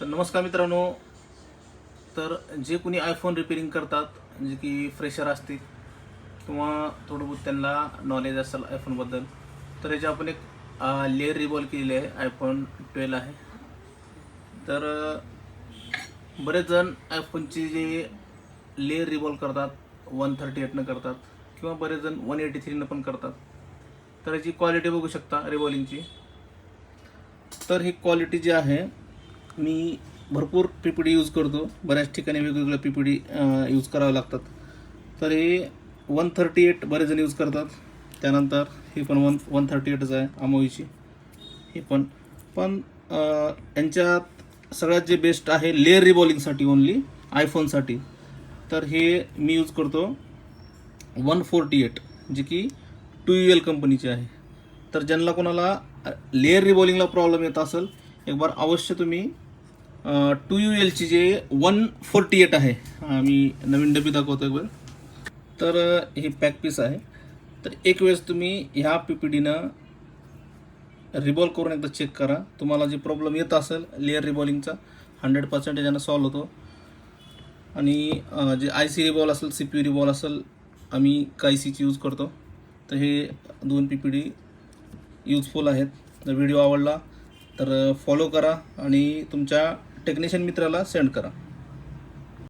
तर नमस्कार मित्रांनो. तर जे कोणी आयफोन रिपेअरिंग करतात, जे की फ्रेशर असतील किंवा थोडं बहुत त्यांना नॉलेज असेल आयफोनबद्दल, तर याची आपण एक लेअर रिवॉल्व केलेली आहे. आयफोन 12 आहे. तर बरेच जण आयफोनची जे लेअर रिवॉल्व करतात 138 करतात किंवा बरेच जण 183 पण करतात. तर याची क्वालिटी बघू शकता रिवॉल्विंगची. तर ही क्वालिटी जी आहे, मी भरपूर PPD यूज करतो. बऱ्याच ठिकाणी वेगवेगळ्या PPD यूज करावे लागतात. तर हे 138 बरेच जण यूज करतात. त्यानंतर ही पण 138च आहे अमोईची. ही पण पण यांच्यात सगळ्यात जे बेस्ट आहे लेअर रिबॉलिंगसाठी ओनली आयफोनसाठी, तर हे मी यूज करतो 148, जी की 2UL कंपनीची आहे. तर ज्यांना कोणाला लेअर रिबॉलिंगला प्रॉब्लेम येत असेल, एक बार अवश्य तुम्ही 2ULची जे 148 आहे, मी नवीन डबी दाखवतो एक वेळ. तर हे पॅक पीस आहे. तर एक वेळेस तुम्ही ह्या PPDनं रिबॉल्व करून एकदा चेक करा. तुम्हाला जे प्रॉब्लेम येत असेल लेअर रिबॉलिंगचा 100% यानं सॉल्व होतो. आणि जे IC रिबॉल असेल, CPU रिबॉल असेल, आम्ही कायसीची यूज करतो. तर हे दोन PPD यूजफुल आहेत. जर व्हिडिओ आवडला तर फॉलो करा आणि तुमच्या टेक्निशियन मित्राला सेंड करा.